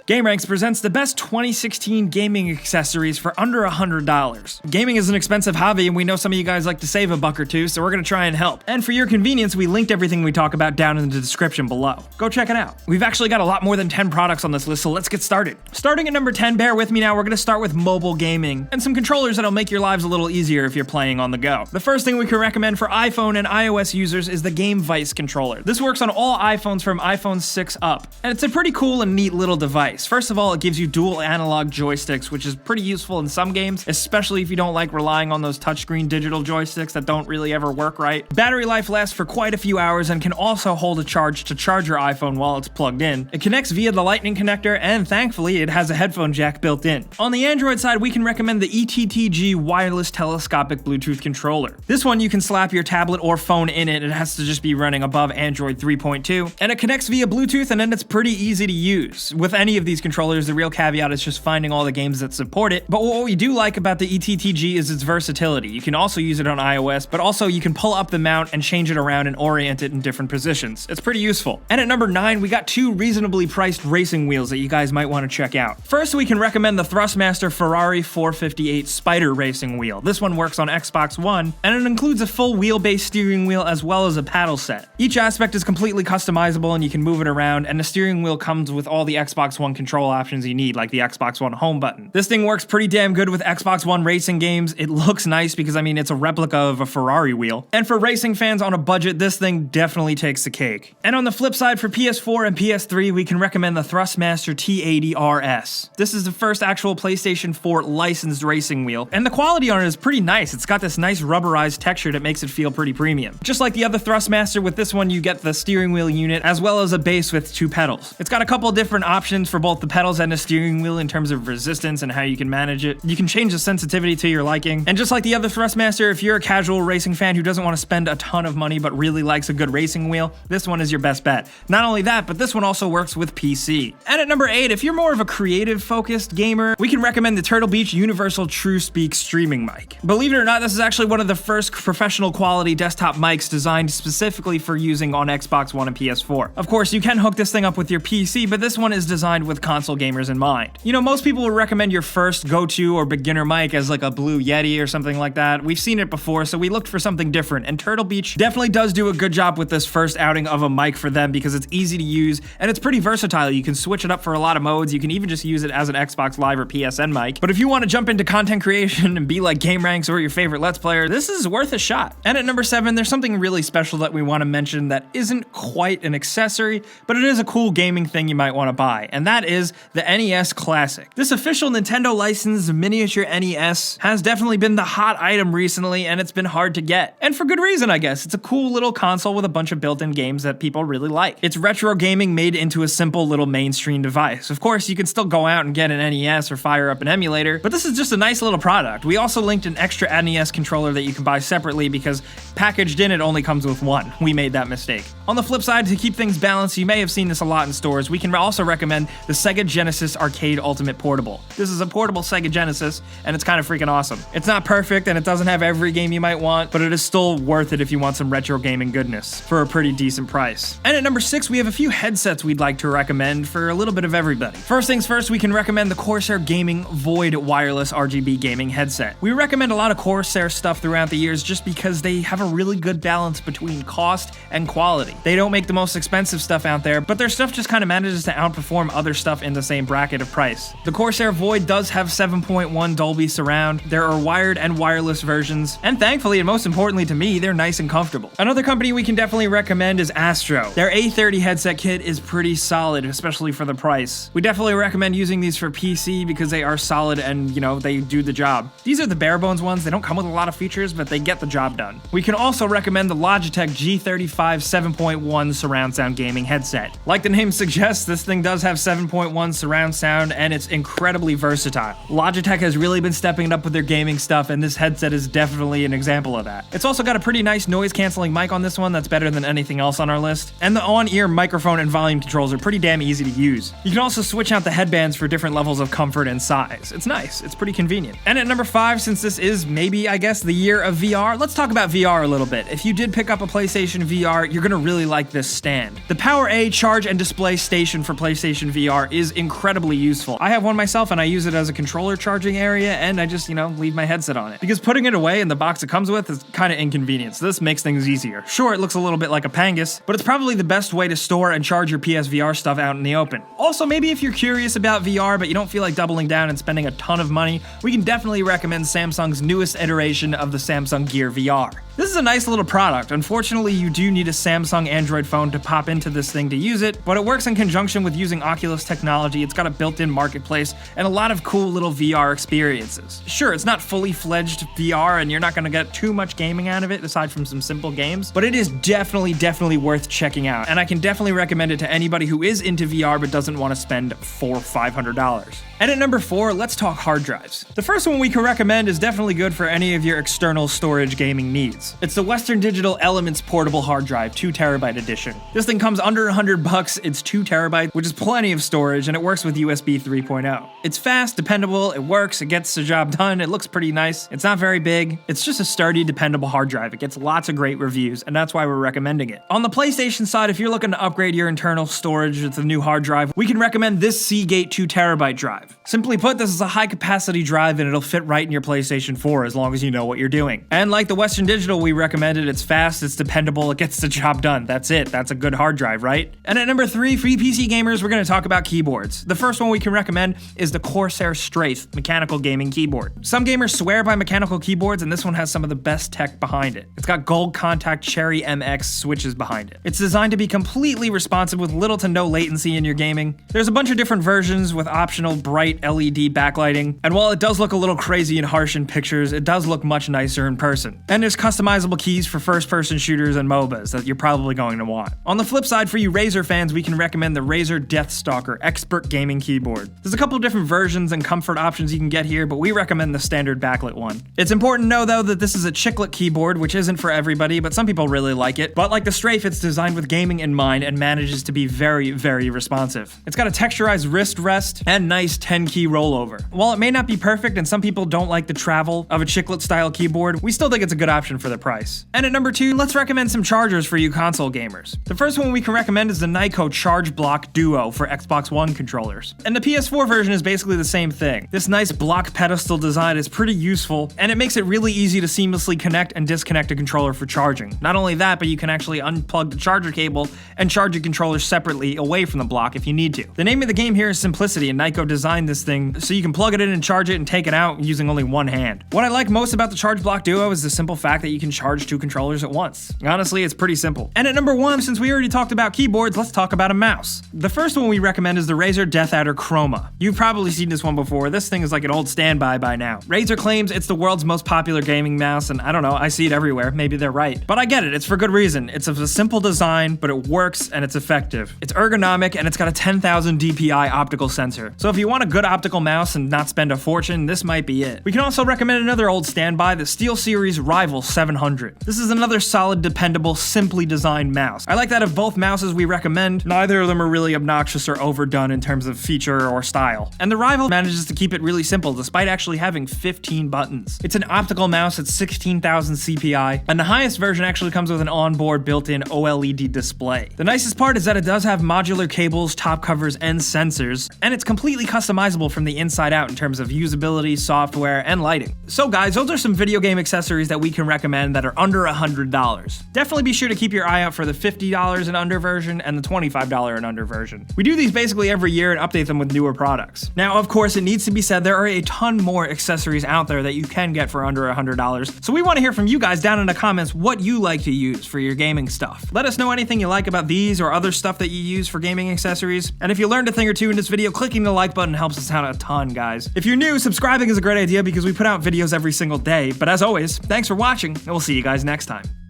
Gameranx presents the best 2016 gaming accessories for under $100. Gaming is an expensive hobby, and we know some of you guys like to save a buck or two, so we're gonna try and help. And for your convenience, we linked everything we talk about down in the description below. Go check it out. We've actually got a lot more than 10 products on this list, so let's get started. Starting at number 10, bear with me now, we're gonna start with mobile gaming, and some controllers that'll make your lives a little easier if you're playing on the go. The first thing we can recommend for iPhone and iOS users is the Game Vice controller. This works on all iPhones from iPhone 6 up, and it's a pretty cool and neat little device. First of all, it gives you dual analog joysticks, which is pretty useful in some games, especially if you don't like relying on those touchscreen digital joysticks that don't really ever work right. Battery life lasts for quite a few hours and can also hold a charge to charge your iPhone while it's plugged in. It connects via the Lightning connector, and thankfully it has a headphone jack built in. On the Android side, we can recommend the ETTG wireless telescopic Bluetooth controller. This one you can slap your tablet or phone in it. It has to just be running above Android 3.2, and it connects via Bluetooth, and then it's pretty easy to use. With any of these controllers, the real caveat is just finding all the games that support it. But what we do like about the ETTG is its versatility. You can also use it on iOS, but also you can pull up the mount and change it around and orient it in different positions. It's pretty useful. And at number 9, we got two reasonably priced racing wheels that you guys might want to check out. First, we can recommend the Thrustmaster Ferrari 458 Spider racing wheel. This one works on Xbox One, and it includes a full wheelbase steering wheel as well as a paddle set. Each aspect is completely customizable and you can move it around, and the steering wheel comes with all the Xbox One control options you need, like the Xbox One home button. This thing works pretty damn good with Xbox One racing games. It looks nice because, I mean, it's a replica of a Ferrari wheel. And for racing fans on a budget, this thing definitely takes the cake. And on the flip side, for PS4 and PS3, we can recommend the Thrustmaster T80RS. This is the first actual PlayStation 4 licensed racing wheel, and the quality on it is pretty nice. It's got this nice rubberized texture that makes it feel pretty premium. Just like the other Thrustmaster, with this one you get the steering wheel unit as well as a base with two pedals. It's got a couple different options for both the pedals and the steering wheel in terms of resistance and how you can manage it. You can change the sensitivity to your liking. And just like the other Thrustmaster, if you're a casual racing fan who doesn't want to spend a ton of money but really likes a good racing wheel, this one is your best bet. Not only that, but this one also works with PC. And at number 8, if you're more of a creative focused gamer, we can recommend the Turtle Beach Universal TrueSpeak streaming mic. Believe it or not, this is actually one of the first professional quality desktop mics designed specifically for using on Xbox One and PS4. Of course, you can hook this thing up with your PC, but this one is designed with console gamers in mind. You know, most people would recommend your first go-to or beginner mic as like a Blue Yeti or something like that. We've seen it before, so we looked for something different, and Turtle Beach definitely does do a good job with this first outing of a mic for them because it's easy to use and it's pretty versatile. You can switch it up for a lot of modes. You can even just use it as an Xbox Live or PSN mic. But if you want to jump into content creation and be like gameranx or your favorite Let's Player, this is worth a shot. And at number 7, there's something really special that we want to mention that isn't quite an accessory, but it is a cool gaming thing you might want to buy, and that is the NES Classic. This official Nintendo licensed miniature NES has definitely been the hot item recently, and it's been hard to get. And for good reason, I guess. It's a cool little console with a bunch of built-in games that people really like. It's retro gaming made into a simple little mainstream device. Of course, you can still go out and get an NES or fire up an emulator, but this is just a nice little product. We also linked an extra NES controller that you can buy separately because packaged in it only comes with one. We made that mistake. On the flip side, to keep things balanced, you may have seen this a lot in stores, we can also recommend the Sega Genesis Arcade Ultimate Portable. This is a portable Sega Genesis, and it's kind of freaking awesome. It's not perfect, and it doesn't have every game you might want, but it is still worth it if you want some retro gaming goodness for a pretty decent price. And at number 6, we have a few headsets we'd like to recommend for a little bit of everybody. First things first, we can recommend the Corsair Gaming Void Wireless RGB Gaming Headset. We recommend a lot of Corsair stuff throughout the years just because they have a really good balance between cost and quality. They don't make the most expensive stuff out there, but their stuff just kind of manages to outperform other stuff in the same bracket of price. The Corsair Void does have 7.1 Dolby Surround. There are wired and wireless versions, and thankfully, and most importantly to me, they're nice and comfortable. Another company we can definitely recommend is Astro. Their A30 headset kit is pretty solid, especially for the price. We definitely recommend using these for PC because they are solid and, you know, they do the job. These are the bare bones ones. They don't come with a lot of features, but they get the job done. We can also recommend the Logitech G35 7.1 surround sound gaming headset. Like the name suggests, this thing does have 7.1 surround sound, and it's incredibly versatile. Logitech has really been stepping it up with their gaming stuff, and this headset is definitely an example of that. It's also got a pretty nice noise canceling mic on this one that's better than anything else on our list, and the on-ear microphone and volume controls are pretty damn easy to use. You can also switch out the headbands for different levels of comfort and size. It's nice, it's pretty convenient. And at number 5, since this is maybe, I guess, the year of VR, let's talk about VR a little bit. If you did pick up a PlayStation VR, you're gonna really like this stand. The Power A charge and display station for PlayStation VR VR is incredibly useful. I have one myself and I use it as a controller charging area, and I just, leave my headset on it. Because putting it away in the box it comes with is kind of inconvenient, so this makes things easier. Sure, it looks a little bit like a Pangus, but it's probably the best way to store and charge your PSVR stuff out in the open. Also, maybe if you're curious about VR but you don't feel like doubling down and spending a ton of money, we can definitely recommend Samsung's newest iteration of the Samsung Gear VR. This is a nice little product. Unfortunately, you do need a Samsung Android phone to pop into this thing to use it, but it works in conjunction with using Oculus technology. It's got a built-in marketplace and a lot of cool little VR experiences. Sure, it's not fully fledged VR and you're not gonna get too much gaming out of it aside from some simple games, but it is definitely worth checking out, and I can definitely recommend it to anybody who is into VR but doesn't want to spend $400 or $500. And at number 4, let's talk hard drives. The first one we can recommend is definitely good for any of your external storage gaming needs. It's the Western Digital Elements Portable Hard Drive 2TB edition. This thing comes under $100, it's 2TB, which is plenty of storage, and it works with USB 3.0. It's fast, dependable, it works, it gets the job done, it looks pretty nice. It's not very big, it's just a sturdy, dependable hard drive. It gets lots of great reviews, and that's why we're recommending it. On the PlayStation side, if you're looking to upgrade your internal storage with a new hard drive, we can recommend this Seagate 2TB drive. Simply put, this is a high-capacity drive and it'll fit right in your PlayStation 4 as long as you know what you're doing. And like the Western Digital we recommended, it's fast, it's dependable, it gets the job done. That's it. That's a good hard drive, right? And at number 3, for you PC gamers, we're going to talk about keyboards. The first one we can recommend is the Corsair STRAFE mechanical gaming keyboard. Some gamers swear by mechanical keyboards, and this one has some of the best tech behind it. It's got gold contact Cherry MX switches behind it. It's designed to be completely responsive with little to no latency in your gaming. There's a bunch of different versions with optional bright LED backlighting, and while it does look a little crazy and harsh in pictures, it does look much nicer in person. And there's customizable keys for first-person shooters and MOBAs that you're probably going to want. On the flip side, for you Razer fans, we can recommend the Razer Deathstalker Expert Gaming Keyboard. There's a couple different versions and comfort options you can get here, but we recommend the standard backlit one. It's important to know, though, that this is a chiclet keyboard, which isn't for everybody, but some people really like it. But like the STRAFE, it's designed with gaming in mind and manages to be very responsive. It's got a texturized wrist rest and nice 10-key rollover. While it may not be perfect and some people don't like the travel of a chiclet-style keyboard, we still think it's a good option for the price. And at number 2, let's recommend some chargers for you console gamers. The first one we can recommend is the Nyko Charge Block Duo for Xbox One controllers. And the PS4 version is basically the same thing. This nice block pedestal design is pretty useful, and it makes it really easy to seamlessly connect and disconnect a controller for charging. Not only that, but you can actually unplug the charger cable and charge your controller separately away from the block if you need to. The name of the game here is simplicity, and Nyko designed this thing so you can plug it in and charge it and take it out using only one hand. What I like most about the Charge Block Duo is the simple fact that you can charge 2 controllers at once. Honestly, it's pretty simple. And at number 1, since we already talked about keyboards, let's talk about a mouse. The first one we recommend is the Razer DeathAdder Chroma. You've probably seen this one before. This thing is like an old standby by now. Razer claims it's the world's most popular gaming mouse, and I don't know, I see it everywhere. Maybe they're right. But I get it, it's for good reason. It's of a simple design, but it works and it's effective. It's ergonomic and it's got a 10,000 DPI optical sensor. So if you want a good optical mouse and not spend a fortune, this might be it. We can also recommend another old standby, the SteelSeries Rival 700. This is another solid, dependable, simply designed mouse. I like that of both mouses we recommend, neither of them are really obnoxious or overdone in terms of feature or style. And the Rival manages to keep it really simple despite actually having 15 buttons. It's an optical mouse at 16,000 CPI, and the highest version actually comes with an onboard built-in OLED display. The nicest part is that it does have modular cables, top covers, and sensors, and it's completely customizable from the inside out in terms of usability, software, and lighting. So guys, those are some video game accessories that we can recommend that are under $100. Definitely be sure to keep your eye out for the $50 and under version and the $25 and under version. We do these basically every year and update them with newer products. Now, of course, it needs to be said there are a ton more accessories out there that you can get for under $100. So we want to hear from you guys down in the comments what you like to use for your gaming stuff. Let us know anything you like about these or other stuff that you use for gaming accessories. And if you learned a thing or two in this video, clicking the like button helps us out a ton, guys. If you're new, subscribing is a great idea because we put out videos every single day. But as always, thanks for watching, and we'll see you guys next time.